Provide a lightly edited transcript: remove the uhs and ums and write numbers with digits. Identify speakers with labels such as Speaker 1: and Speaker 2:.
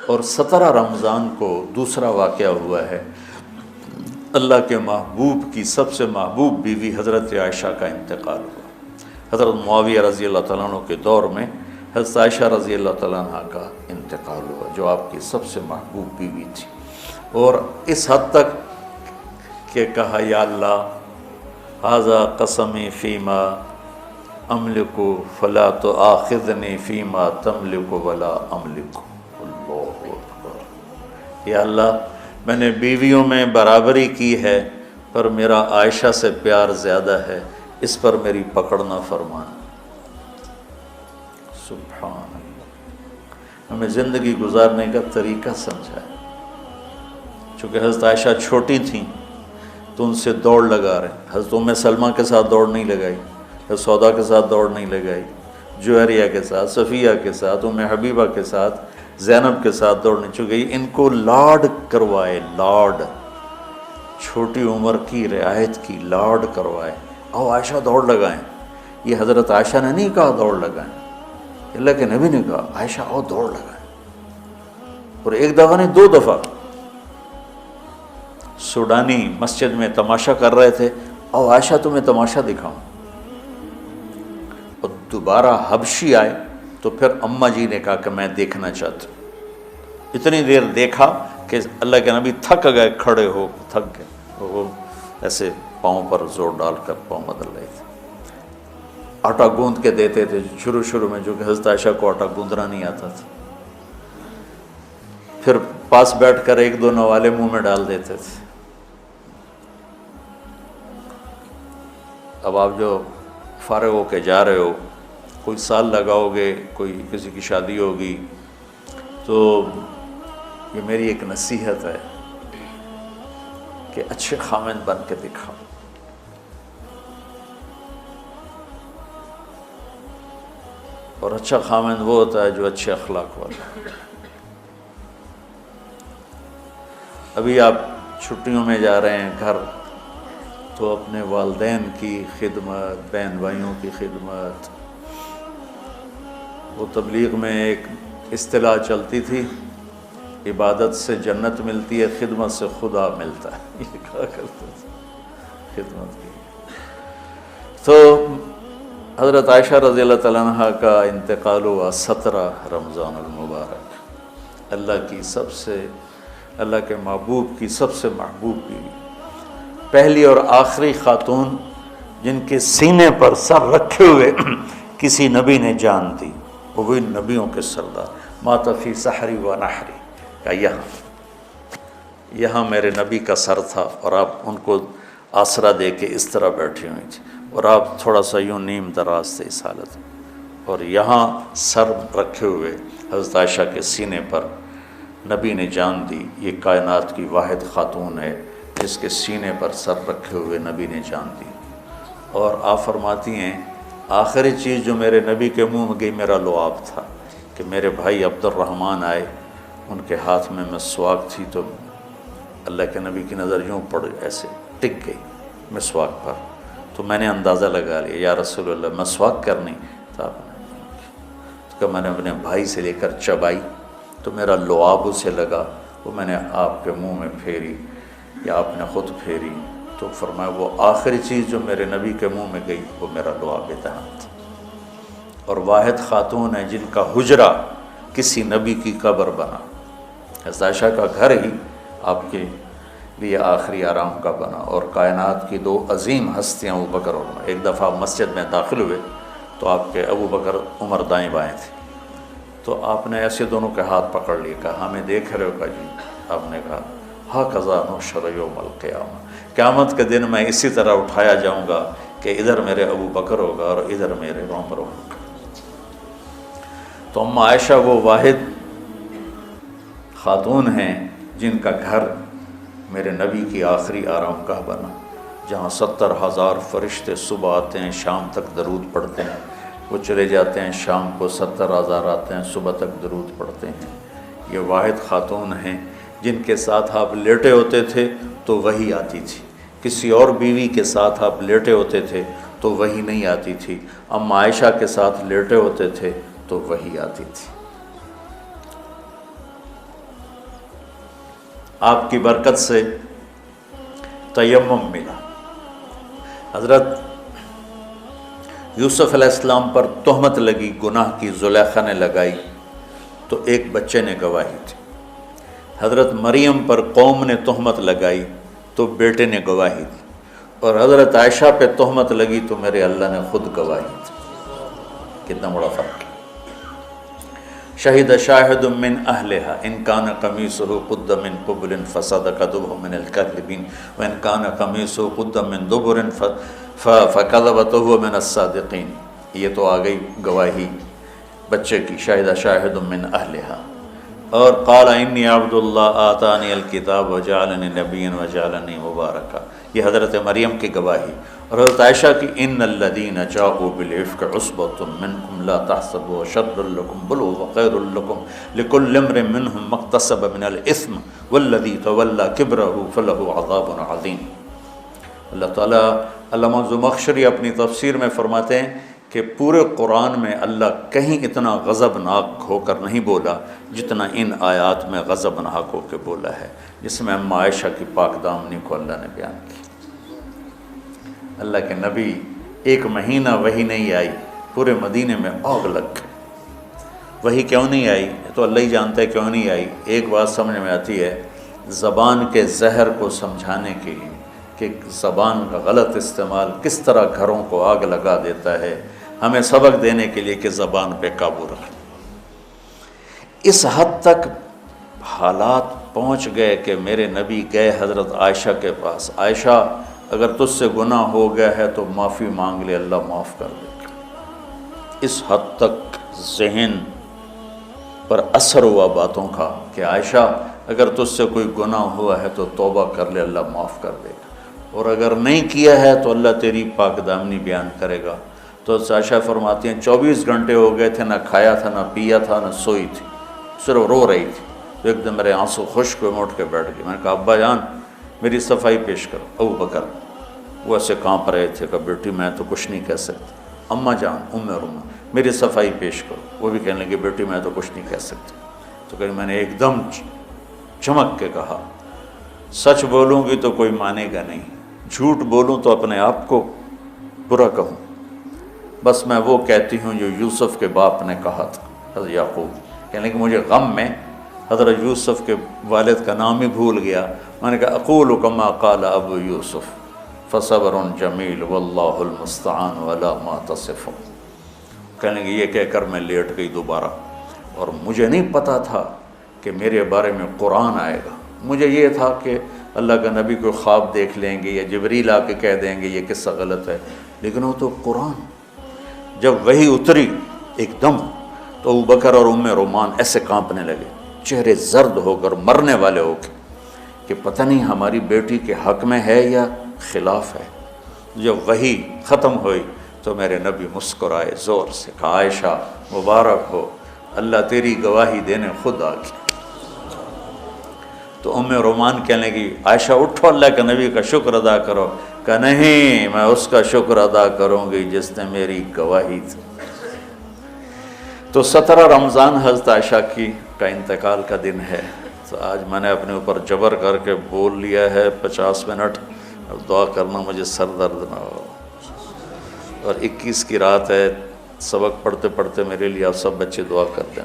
Speaker 1: اور 17 رمضان کو دوسرا واقعہ ہوا ہے، اللہ کے محبوب کی سب سے محبوب بیوی حضرت عائشہ کا انتقال ہوا۔ حضرت معاویہ رضی اللہ تعالیٰ عنہ کے دور میں حضرت عائشہ رضی اللہ تعالیٰ عنہ کا انتقال ہوا، جو آپ کی سب سے محبوب بیوی تھی، اور اس حد تک کہ کہا یا اللہ ھذا قسمی فیما املک فلا تؤاخذنی فیما تملک ولا املک۔ اللہ اکبر، یا اللہ میں نے بیویوں میں برابری کی ہے، پر میرا عائشہ سے پیار زیادہ ہے، اس پر میری پکڑ نہ فرمانا۔ سبحان اللہ، ہمیں زندگی گزارنے کا طریقہ سمجھائے۔ چونکہ حضرت عائشہ چھوٹی تھیں تو ان سے دوڑ لگا رہے ہیں۔ حضرت ام سلمہ کے ساتھ دوڑ نہیں لگائی، حضرت سودا کے ساتھ دوڑ نہیں لگائی، جوہریہ کے ساتھ، صفیہ کے ساتھ، ام حبیبہ کے ساتھ، زینب کے ساتھ دوڑ نہیں، چونکہ ان کو لاڈ کروائے، لاڈ، چھوٹی عمر کی رعایت کی، لاڈ کروائے۔ آؤ عائشہ دوڑ لگائیں، یہ حضرت عائشہ نے نہیں کہا دوڑ لگائیں، اللہ کے نبی نے کہا عائشہ آؤ دوڑ لگائیں۔ اور ایک دفعہ نہیں، 2 دفعہ سوڈانی مسجد میں تماشا کر رہے تھے، آؤ عائشہ تمہیں تماشا دکھاؤں۔ اور دوبارہ حبشی آئے تو پھر اماں جی نے کہا کہ میں دیکھنا چاہتا ہوں۔ اتنی دیر دیکھا کہ اللہ کے نبی تھک گئے، کھڑے ہو تھک گئے، وہ ایسے پاؤں پر زور ڈال کر پاؤں بدل رہے تھے۔ آٹا گوندھ کے دیتے تھے شروع میں، جو کہ حضرت عائشہ کو آٹا گوندھنا نہیں آتا تھا، پھر پاس بیٹھ کر 1-2 نوالے منہ میں ڈال دیتے تھے۔ اب آپ جو فارغ ہو کے جا رہے ہو، کوئی سال لگاؤ گے، کوئی کسی کی شادی ہوگی، تو یہ میری ایک نصیحت ہے کہ اچھے خامند بن کے دکھاؤ۔ اور اچھا خامند وہ ہوتا ہے جو اچھے اخلاق والا۔ ابھی آپ چھٹیوں میں جا رہے ہیں گھر، تو اپنے والدین کی خدمت، بہن بھائیوں کی خدمت۔ وہ تبلیغ میں ایک اصطلاح چلتی تھی، عبادت سے جنت ملتی ہے، خدمت سے خدا ملتا ہے، یہ کہا کرتے تھے خدمت کی۔ تو حضرت عائشہ رضی اللہ تعالیٰ عنہ کا انتقال ہوا 17 رمضان المبارک، اللہ کے محبوب کی سب سے محبوب بیوی، پہلی اور آخری خاتون جن کے سینے پر سر رکھے ہوئے کسی نبی نے جان دی، وہ وہی نبیوں کے سردار، مات فی سحری و نحری، کہ یہاں میرے نبی کا سر تھا، اور آپ ان کو آسرا دے کے اس طرح بیٹھی ہوئی تھی، اور آپ تھوڑا سا یوں نیم دراز تھے اس حالت میں، اور یہاں سر رکھے ہوئے حضرت عائشہ کے سینے پر نبی نے جان دی، یہ کائنات کی واحد خاتون ہے جس کے سینے پر سر رکھے ہوئے نبی نے جان دی۔ اور آپ فرماتی ہیں آخری چیز جو میرے نبی کے منہ میں گئی میرا لعاب تھا، کہ میرے بھائی عبد الرحمن آئے، ان کے ہاتھ میں مسواک تھی، تو اللہ کے نبی کی نظر یوں پڑ ایسے ٹک گئی مسواک پر، تو میں نے اندازہ لگا لیا یا رسول اللہ مسواک کرنی تھا، کہ میں نے اپنے بھائی سے لے کر چبائی تو میرا لعاب اسے لگا، وہ میں نے آپ کے منہ میں پھیری یا آپ نے خود پھیری، تو فرمایا وہ آخری چیز جو میرے نبی کے منہ میں گئی وہ میرا لعاب دہن تھا۔ اور واحد خاتون ہے جن کا حجرہ کسی نبی کی قبر بنا، حضرت عائشہ کا گھر ہی آپ کے لیے آخری آرام کا بنا۔ اور کائنات کی 2 عظیم ہستیاں ابو بکر اور عمر، ایک دفعہ مسجد میں داخل ہوئے تو آپ کے ابو بکر عمر دائیں بائیں تھے، تو آپ نے ایسے دونوں کے ہاتھ پکڑ لیے، کہا ہمیں دیکھ رہے ہو؟ کہا جی۔ آپ نے کہا ھذا نحشر یوم القیامہ، قیامت کے دن میں اسی طرح اٹھایا جاؤں گا کہ ادھر میرے ابو بکر ہوگا اور ادھر میرے عمر ہوگا۔ تو ام عائشہ وہ واحد خاتون ہیں جن کا گھر میرے نبی کی آخری آرام گاہ بنا، جہاں 70,000 فرشتے صبح آتے ہیں، شام تک درود پڑھتے ہیں، وہ چلے جاتے ہیں، شام کو 70,000 آتے ہیں، صبح تک درود پڑھتے ہیں۔ یہ واحد خاتون ہیں جن کے ساتھ آپ لیٹے ہوتے تھے تو وحی آتی تھی، کسی اور بیوی کے ساتھ آپ لیٹے ہوتے تھے تو وحی نہیں آتی تھی، ام عائشہ کے ساتھ لیٹے ہوتے تھے تو وحی آتی تھی۔ آپ کی برکت سے تیمم ملا۔ حضرت یوسف علیہ السلام پر تہمت لگی، گناہ کی، زلیخا نے لگائی تو ایک بچے نے گواہی دی۔ حضرت مریم پر قوم نے تہمت لگائی تو بیٹے نے گواہی دی، اور حضرت عائشہ پہ تہمت لگی تو میرے اللہ نے خود گواہی دی۔ کتنا بڑا فرق ہے۔ شہد شاہد من اہلہا ان کان قمیصہ قد من قبل فصدقته من الکاذبین وان کان قمیصہ قد من دبر فکذبته من الصادقین۔ یہ تو آ گئی گواہی بچے کی، شہد شاہد من اہلہا۔ اور قال انی عبد اللہ آتانی الکتاب وجعلنی نبیا وجعلنی مبارکا، یہ حضرت مریم کی گواہی۔ اور حضرت عائشہ کی ان الذین جاءوا بالعفک عصبۃ منکم لا تحسبوا شر لکم بل هو خیر لکم لکل امرئ منهم ما اکتسب من الاثم والذی تولى کبرہ فلہ عذاب عظیم۔ اللہ تعالیٰ علامہ زمخشری اپنی تفسیر میں فرماتے ہیں کہ پورے قرآن میں اللہ کہیں اتنا غضبناک ہو کر نہیں بولا جتنا ان آیات میں غضبناک ہو کے بولا ہے، جس میں اما عائشہ کی پاک دامنی کو اللہ نے بیان کی۔ اللہ کے نبی ایک مہینہ وحی نہیں آئی، پورے مدینے میں آگ لگ گئی۔ وحی کیوں نہیں آئی تو اللہ ہی جانتا ہے کیوں نہیں آئی۔ ایک بات سمجھ میں آتی ہے، زبان کے زہر کو سمجھانے کے لیے کہ زبان کا غلط استعمال کس طرح گھروں کو آگ لگا دیتا ہے، ہمیں سبق دینے کے لیے کہ زبان پہ قابو رکھیں۔ اس حد تک حالات پہنچ گئے کہ میرے نبی گئے حضرت عائشہ کے پاس، عائشہ اگر تجھ سے گناہ ہو گیا ہے تو معافی مانگ لے، اللہ معاف کر دے گا۔ اس حد تک ذہن پر اثر ہوا باتوں کا کہ عائشہ اگر تجھ سے کوئی گناہ ہوا ہے تو توبہ کر لے، اللہ معاف کر دے گا، اور اگر نہیں کیا ہے تو اللہ تیری پاک دامنی بیان کرے گا۔ تو عائشہ فرماتی ہیں 24 گھنٹے ہو گئے تھے، نہ کھایا تھا، نہ پیا تھا، نہ سوئی تھی، صرف رو رہی تھی۔ تو ایک دم میرے آنسو خشک ہوئے، میں اٹھ کے بیٹھ گئی۔ میں نے کہا ابا جان میری صفائی پیش کرو۔ ابو بکر وہ ایسے کانپ رہے تھے کہ بیٹی میں تو کچھ نہیں کہہ سکتی۔ اماں جان ام روما میری صفائی پیش کرو۔ وہ بھی کہنے لگے بیٹی میں تو کچھ نہیں کہہ سکتی۔ تو کہ میں نے ایک دم چمک کے کہا سچ بولوں گی تو کوئی مانے گا نہیں، جھوٹ بولوں تو اپنے آپ کو برا کہوں، بس میں وہ کہتی ہوں جو یوسف کے باپ نے کہا تھا، حضرت یعقوب۔ کہنے کہ مجھے غم میں حضرت یوسف کے والد کا نام ہی بھول گیا۔ میں نے کہا اقول کما قال ابو یوسف فصبر جمیل واللہ المستعان ولا ما تصفون۔ کہنے کہ یہ کہہ کر میں لیٹ گئی دوبارہ، اور مجھے نہیں پتا تھا کہ میرے بارے میں قرآن آئے گا۔ مجھے یہ تھا کہ اللہ کا نبی کو خواب دیکھ لیں گے یا جبریل آ کے کہہ دیں گے یہ قصہ غلط ہے، لیکن وہ تو قرآن۔ جب وہی اتری ایک دم تو ابوبکر اور ام رومان ایسے کانپنے لگے، چہرے زرد ہو کر، مرنے والے ہو کے، کہ پتہ نہیں ہماری بیٹی کے حق میں ہے یا خلاف ہے۔ جب وہی ختم ہوئی تو میرے نبی مسکرائے زور سے، کہا عائشہ مبارک ہو، اللہ تیری گواہی دینے خود آ گئی۔ تو ام رومان کہنے لگی عائشہ اٹھو، اللہ کے نبی کا شکر ادا کرو۔ کہ نہیں، میں اس کا شکر ادا کروں گی جس نے میری گواہی دی۔ تو 17 رمضان حضرت عائشہ کی کا انتقال کا دن ہے۔ تو آج میں نے اپنے اوپر جبر کر کے بول لیا ہے 50 منٹ، اب دعا کرنا مجھے سر درد نہ ہو۔ اور 21 کی رات ہے، سبق پڑھتے پڑھتے میرے لیے آپ سب بچے دعا کر دیں۔